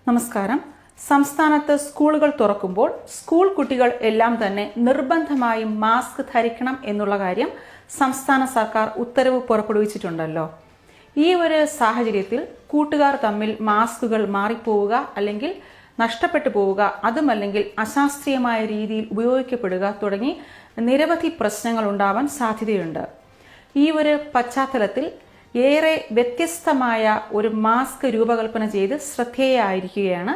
നമസ്കാരം. സംസ്ഥാനത്ത് സ്കൂളുകൾ തുറക്കുമ്പോൾ സ്കൂൾ കുട്ടികൾ എല്ലാം തന്നെ നിർബന്ധമായും മാസ്ക് ധരിക്കണം എന്നുള്ള കാര്യം സംസ്ഥാന സർക്കാർ ഉത്തരവ് പുറപ്പെടുവിച്ചിട്ടുണ്ടല്ലോ. ഈ ഒരു സാഹചര്യത്തിൽ കൂട്ടുകാർ തമ്മിൽ മാസ്കുകൾ മാറിപ്പോവുക അല്ലെങ്കിൽ നഷ്ടപ്പെട്ടു പോവുക, അതുമല്ലെങ്കിൽ അശാസ്ത്രീയമായ രീതിയിൽ ഉപയോഗിക്കപ്പെടുക തുടങ്ങി നിരവധി പ്രശ്നങ്ങൾ ഉണ്ടാവാൻ സാധ്യതയുണ്ട്. ഈ ഒരു പശ്ചാത്തലത്തിൽ ഏറെ വ്യത്യസ്തമായ ഒരു മാസ്ക് രൂപകൽപ്പന ചെയ്ത് ശ്രദ്ധേയമായിരിക്കുകയാണ്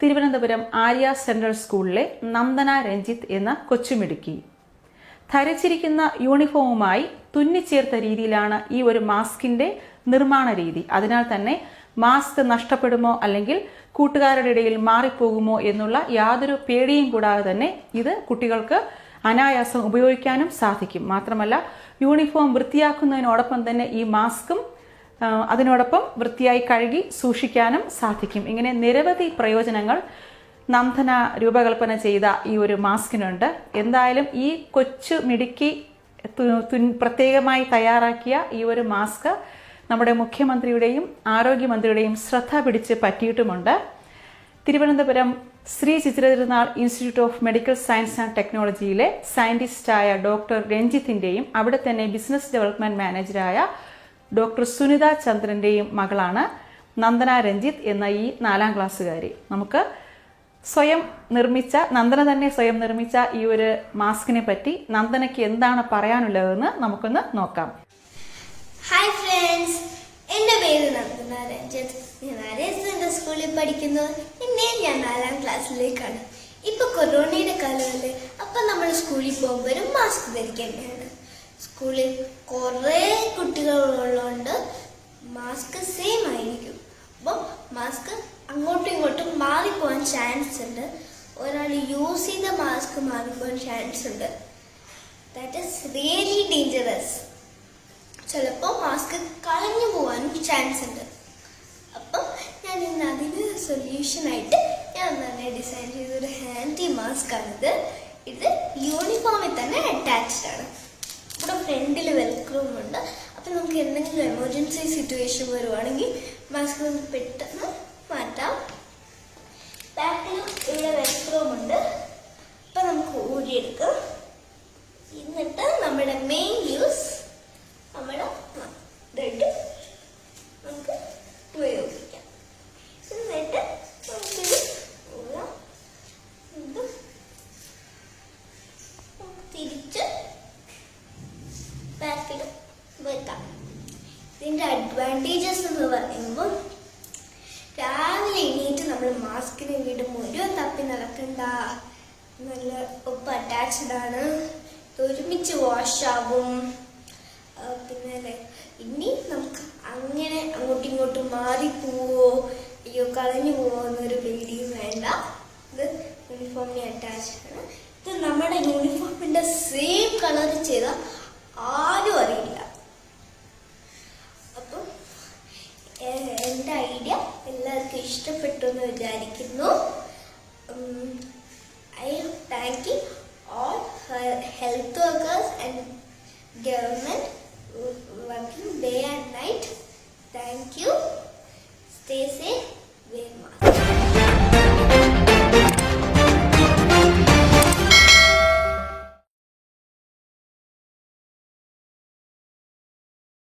തിരുവനന്തപുരം ആര്യ സെൻട്രൽ സ്കൂളിലെ നന്ദന രഞ്ജിത്ത് എന്ന കൊച്ചുമിടുക്കി. ധരിച്ചിരിക്കുന്ന യൂണിഫോമുമായി തുന്നിച്ചേർത്ത രീതിയിലാണ് ഈ ഒരു മാസ്കിന്റെ നിർമ്മാണ രീതി. അതിനാൽ തന്നെ മാസ്ക് നഷ്ടപ്പെടുമോ അല്ലെങ്കിൽ കൂട്ടുകാരുടെ ഇടയിൽ മാറിപ്പോകുമോ എന്നുള്ള യാതൊരു പേടിയും കൂടാതെ തന്നെ ഇത് കുട്ടികൾക്ക് അനായാസം ഉപയോഗിക്കാനും സാധിക്കും. മാത്രമല്ല, യൂണിഫോം വൃത്തിയാക്കുന്നതിനോടൊപ്പം തന്നെ ഈ മാസ്കും അതിനോടൊപ്പം വൃത്തിയായി കഴുകി സൂക്ഷിക്കാനും സാധിക്കും. ഇങ്ങനെ നിരവധി പ്രയോജനങ്ങൾ നന്ദന രൂപകൽപ്പന ചെയ്ത ഈ ഒരു മാസ്കിനുണ്ട്. എന്തായാലും ഈ കൊച്ചു മിടുക്കി പ്രത്യേകമായി തയ്യാറാക്കിയ ഈ ഒരു മാസ്ക് നമ്മുടെ മുഖ്യമന്ത്രിയുടെയും ആരോഗ്യമന്ത്രിയുടെയും ശ്രദ്ധ പിടിച്ച് പറ്റിയിട്ടുമുണ്ട്. Thiruvananthapuram Sree Chitra Tirunal institute of medical science and ടെക്നോളജിയിലെ സയന്റിസ്റ്റായ ഡോക്ടർ രഞ്ജിത്തിന്റെയും അവിടെ തന്നെ ബിസിനസ് ഡെവലപ്മെന്റ് മാനേജറായ ഡോക്ടർ സുനിത ചന്ദ്രന്റെയും മകളാണ് നന്ദന രഞ്ജിത്ത് എന്ന ഈ 4ാം ക്ലാസ്സുകാരി. നമുക്ക് നന്ദന തന്നെ സ്വയം നിർമ്മിച്ച ഈ ഒരു മാസ്കിനെ പറ്റി നന്ദനയ്ക്ക് എന്താണ് പറയാനുള്ളതെന്ന് നമുക്കൊന്ന് നോക്കാം. ഹായ് ഫ്രണ്ട്സ്, എൻ്റെ പേര് നന്ദന രഞ്ജിത്ത്. ഞാൻ ആര്യ സെൻട്രൽ സ്കൂളിൽ പഠിക്കുന്നു. ഞാൻ 4ാം ക്ലാസ്സിലേക്കാണ്. ഇപ്പൊ കൊറോണയുടെ കാലമല്ലേ, അപ്പൊ നമ്മൾ സ്കൂളിൽ പോകുമ്പോഴും മാസ്ക് ധരിക്കേണ്ടതാണ്. സ്കൂളിൽ കുറേ കുട്ടികളുള്ളതുകൊണ്ട് മാസ്ക് സെയിം ആയിരിക്കും. അപ്പോൾ മാസ്ക് അങ്ങോട്ടും ഇങ്ങോട്ടും മാറിപ്പോകാൻ ചാൻസ് ഉണ്ട്. ഒരാൾ യൂസ് ചെയ്ത മാസ്ക് മാറിപ്പോകാൻ ചാൻസ് ഉണ്ട്. That is really dangerous. ചിലപ്പോൾ മാസ്ക് കളഞ്ഞു പോകാനും ചാൻസ് ഉണ്ട്. അപ്പം ഞാൻ ഇന്ന് അതിന് സൊല്യൂഷനായിട്ട് ഞാൻ തന്നെ ഡിസൈൻ ചെയ്തൊരു ഹാൻഡി മാസ്ക് ആണിത്. ഇത് യൂണിഫോമിൽ തന്നെ അറ്റാച്ച്ഡ് ആണ്. ഇവിടെ ഫ്രണ്ടിൽ വെൽക്രോം ഉണ്ട്. അപ്പം നമുക്ക് എന്തെങ്കിലും എമർജൻസി സിറ്റുവേഷൻ വരുവാണെങ്കിൽ മാസ്ക് നമുക്ക് പെട്ടെന്ന് മാറ്റാം. ബാക്കിലും ഇവിടെ വെൽക്രോം ഉണ്ട്. അപ്പം നമുക്ക് ഊരിയെടുക്കാം. എന്നിട്ട് നമ്മുടെ മെയിൻ യൂസ് നമ്മുടെ ബ്രെഡ് നമുക്ക് ഉപയോഗിക്കാം. എന്നിട്ട് നമുക്കിത് തിരിച്ച് ബാക്കിൽ വെക്കാം. ഇതിൻ്റെ അഡ്വാൻറ്റേജസ് എന്ന് പറയുമ്പോൾ രാവിലെ എണീറ്റ് നമ്മൾ മാസ്കിന് വീട് മുഴുവൻ തപ്പി നടക്കണ്ട. നല്ല ഒപ്പം അറ്റാച്ച്ഡ് ആണ്. ഒരുമിച്ച് വാഷ് ആവും. പിന്നെ ഇനി നമുക്ക് അങ്ങനെ അങ്ങോട്ടും ഇങ്ങോട്ടും മാറിപ്പോവോ അയ്യോ കളഞ്ഞു പോവോ എന്നൊരു പേടിയും വേണ്ട. ഇത് യൂണിഫോമിന് അറ്റാച്ച്ഡ് ആണ്. ഇത് നമ്മുടെ യൂണിഫോമിന്റെ സെയിം കളർ ചെയ്താൽ ആരും അറിയില്ല. അപ്പം എൻ്റെ ഐഡിയ എല്ലാവർക്കും ഇഷ്ടപ്പെട്ടു എന്ന് വിചാരിക്കുന്നു. I thank you all health workers and government working day and night. Thank you. Stay safe.